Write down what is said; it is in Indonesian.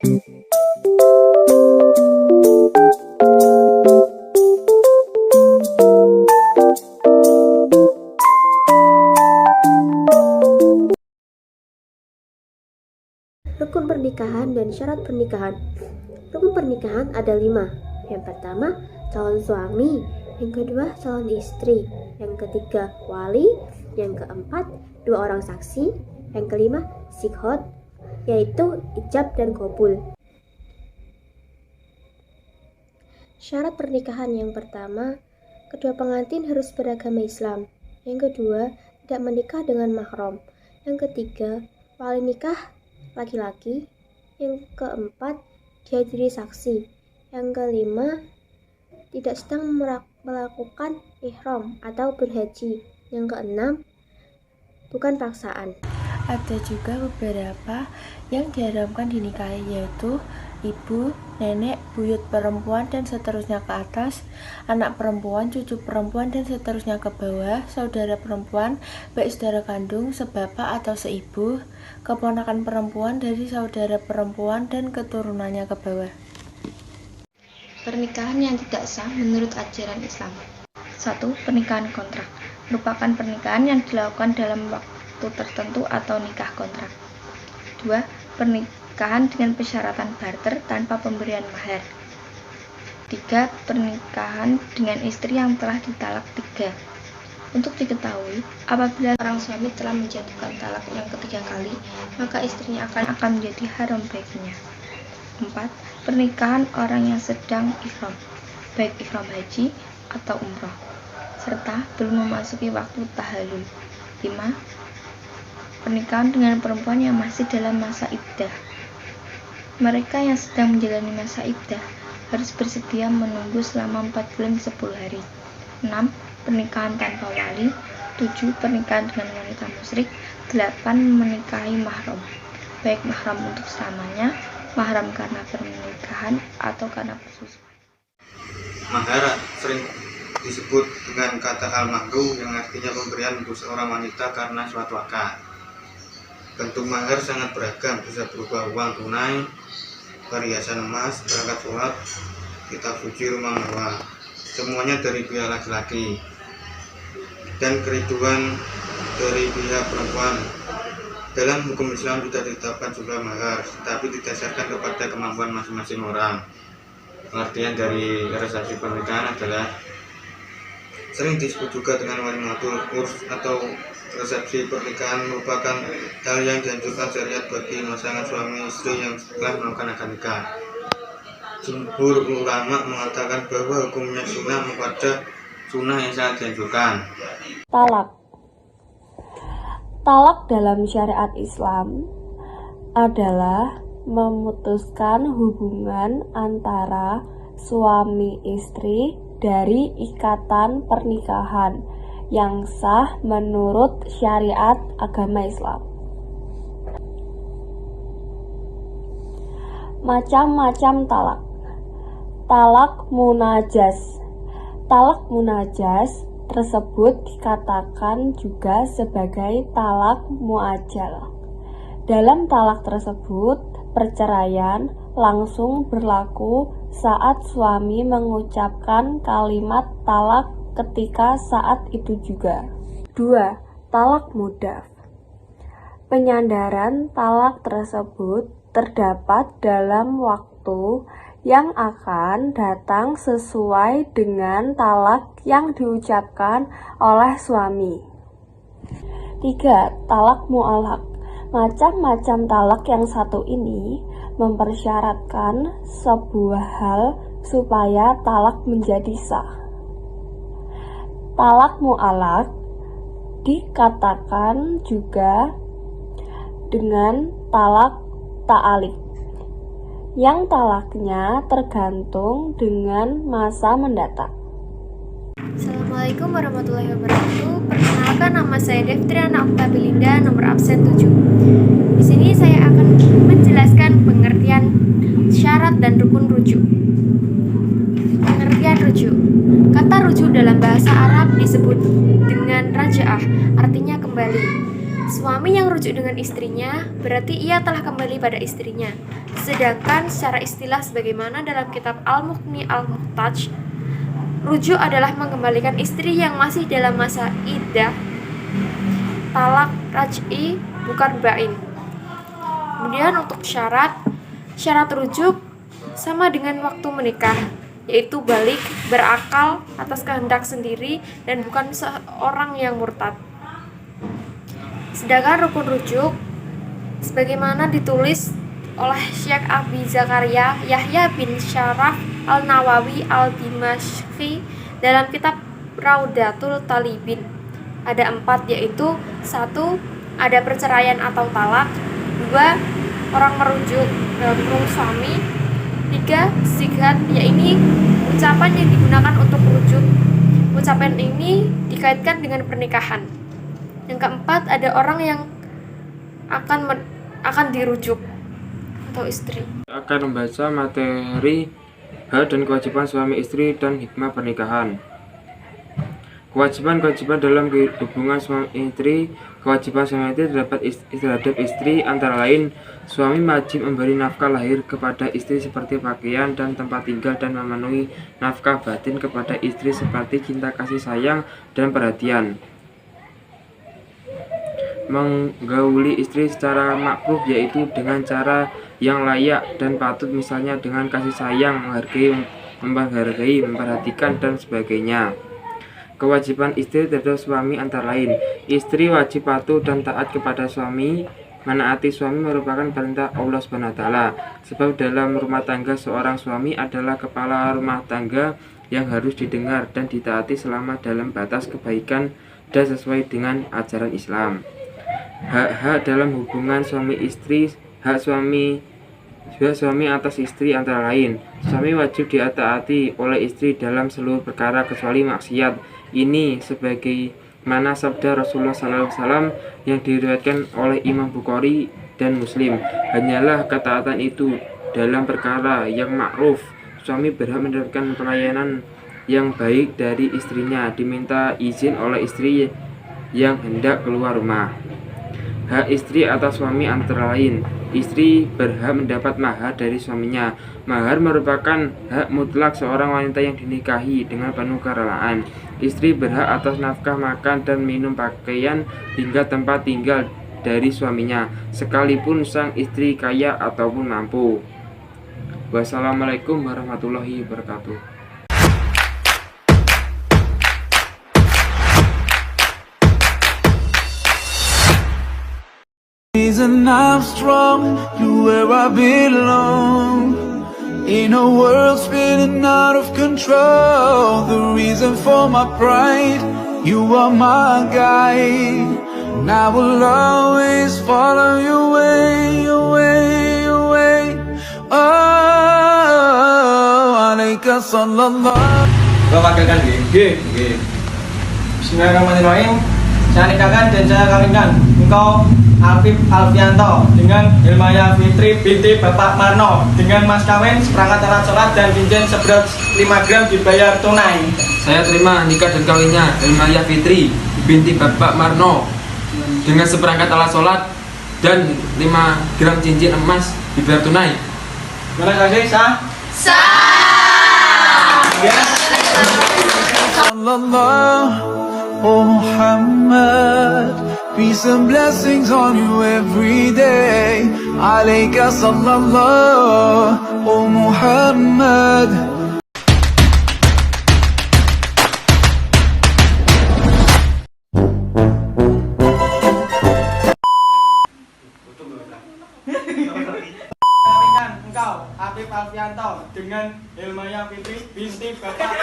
Rukun pernikahan dan syarat pernikahan. Rukun pernikahan ada 5. Yang pertama, calon suami. Yang kedua, calon istri. Yang ketiga, wali. Yang keempat, 2 orang saksi. Yang kelima, sikhot, yaitu ijab dan qabul. Syarat pernikahan yang pertama, kedua pengantin harus beragama Islam. Yang kedua, tidak menikah dengan mahram. Yang ketiga, wali nikah laki-laki. Yang keempat, dihadiri saksi. Yang kelima, tidak sedang melakukan ihram atau berhaji. Yang keenam, bukan paksaan. Ada juga beberapa yang diharamkan dinikahi, yaitu ibu, nenek, buyut perempuan dan seterusnya ke atas, anak perempuan, cucu perempuan dan seterusnya ke bawah, saudara perempuan, baik saudara kandung, sebapak atau seibu, keponakan perempuan dari saudara perempuan dan keturunannya ke bawah. Pernikahan yang tidak sah menurut ajaran Islam. 1. Pernikahan kontrak merupakan pernikahan yang dilakukan dalam waktu tertentu atau nikah kontrak. 2. Pernikahan dengan persyaratan barter tanpa pemberian mahar. 3. Pernikahan dengan istri yang telah ditalak 3. Untuk diketahui, apabila orang suami telah menjatuhkan talak yang ketiga kali, maka istrinya akan menjadi haram baginya. 4. Pernikahan orang yang sedang ihram, baik ihram haji atau umroh, serta belum memasuki waktu tahallul. 5. Pernikahan dengan perempuan yang masih dalam masa iddah. Mereka yang sedang menjalani masa iddah harus bersedia menunggu selama 4 bulan 10 hari. 6. Pernikahan tanpa wali. 7. Pernikahan dengan wanita musyrik. 8. Menikahi mahram, baik mahram untuk selamanya, mahram karena pernikahan atau karena persusuan. Mahar sering disebut dengan kata al-mahru yang artinya pemberian untuk seorang wanita karena suatu akad. Bentuk mahar sangat beragam, bisa berupa uang tunai, perhiasan emas, perangkat sholat, kitab suci, rumah mewah, semuanya dari pihak laki-laki, dan keriduan dari pihak perempuan. Dalam hukum Islam tidak ditetapkan jumlah mahar, tetapi didasarkan kepada kemampuan masing-masing orang. Pengertian dari resepsi pernikahan adalah sering disebut juga dengan walimatul urs atau resepsi pernikahan, merupakan hal yang dianjurkan syariat bagi pasangan suami istri yang telah melakukan akad nikah. Jumhur ulama mengatakan bahwa hukumnya sunnah muqaddah, sunnah yang sangat dianjurkan. Talak dalam syariat Islam adalah memutuskan hubungan antara suami istri dari ikatan pernikahan yang sah menurut syariat agama Islam. Macam-macam talak. Talak munajas. Talak munajas tersebut dikatakan juga sebagai talak muajjal. Dalam talak tersebut, perceraian langsung berlaku saat suami mengucapkan kalimat talak ketika saat itu juga. 2. Talak mudaf. Penyandaran talak tersebut terdapat dalam waktu yang akan datang sesuai dengan talak yang diucapkan oleh suami. 3. Talak mu'allaq. Macam-macam talak yang satu ini mempersyaratkan sebuah hal supaya talak menjadi sah. Talak mu'allaq dikatakan juga dengan talak ta'alik, yang talaknya tergantung dengan masa mendatang. Assalamualaikum warahmatullahi wabarakatuh. Perkenalkan, nama saya Devtriana Oktabelinda, nomor absen 7. Di sini saya akan menjelaskan pengertian syarat dan rukun rujuk. Pengertian rujuk. Kata rujuk dalam bahasa Arab disebut dengan raja'ah, artinya kembali. Suami yang rujuk dengan istrinya berarti ia telah kembali pada istrinya. Sedangkan secara istilah sebagaimana dalam kitab Al-Mughni Al-Muhtaj, rujuk adalah mengembalikan istri yang masih dalam masa iddah, talak raj'i, bukan bain. Kemudian untuk syarat rujuk sama dengan waktu menikah, yaitu balik, berakal atas kehendak sendiri dan bukan seorang yang murtad. Sedangkan rukun rujuk sebagaimana ditulis oleh Syekh Abi Zakaria Yahya bin Syaraf Al-Nawawi Al-Dimashqi dalam kitab Raudatul Talibin, ada 4, yaitu 1. Ada perceraian atau talak. 2. Orang merujuk dalam kurung suami. 3. Sighat, yaitu ucapan yang digunakan untuk merujuk. Ucapan ini dikaitkan dengan pernikahan. Yang keempat, ada orang yang akan dirujuk atau istri. Akan membaca materi hak dan kewajiban suami istri dan hikmah pernikahan. Kewajiban dalam hubungan suami istri. Kewajiban suami istri terhadap istri antara lain: suami wajib memberi nafkah lahir kepada istri seperti pakaian dan tempat tinggal, dan memenuhi nafkah batin kepada istri seperti cinta kasih sayang dan perhatian. Menggauli istri secara makruh, yaitu dengan cara yang layak dan patut, misalnya dengan kasih sayang, menghargai, memperhatikan, dan sebagainya. Kewajiban istri terhadap suami antara lain: istri wajib patuh dan taat kepada suami. Menaati suami merupakan perintah Allah SWT, sebab dalam rumah tangga seorang suami adalah kepala rumah tangga yang harus didengar dan ditaati selama dalam batas kebaikan dan sesuai dengan ajaran Islam. Hak-hak dalam hubungan suami istri. Hak suami atas istri antara lain: suami wajib ditaati oleh istri dalam seluruh perkara kecuali maksiat. Ini sebagaimana sabda Rasulullah SAW yang diriwayatkan oleh Imam Bukhari dan Muslim: hanyalah ketaatan itu dalam perkara yang ma'ruf. Suami berhak mendapatkan pelayanan yang baik dari istrinya, diminta izin oleh istri yang hendak keluar rumah. Hak istri atas suami antara lain: istri berhak mendapat mahar dari suaminya. Mahar merupakan hak mutlak seorang wanita yang dinikahi dengan penuh kerelaan. Istri berhak atas nafkah makan dan minum, pakaian, hingga tempat tinggal dari suaminya, sekalipun sang istri kaya ataupun mampu. Wassalamualaikum warahmatullahi wabarakatuh. Reason I'm strong, you where I belong. In a world spinning out of control, the reason for my pride, you are my guide. And I will always follow your way, your way, your way. Oh, alaika sallallahu. Gua wakilkan G. Bismillahirrahmanirrahim. Saya nikahkan dan saya kawinkan engkau Afif Alfianto dengan Hilmaya Fitri binti Bapak Marno dengan mas kawin seperangkat alat sholat dan cincin seberat 5 gram dibayar tunai. Saya terima nikah dan kawinnya Hilmaya Fitri binti Bapak Marno dengan seperangkat alat sholat dan 5 gram cincin emas dibayar tunai. Terima kasih, sah. Ya. Oh Muhammad, peace and blessings on you every day. Alayka sallallahu, oh Muhammad. Kawinkan engkau Afif Alfianto dengan Hilmaya Fitri binti Bapak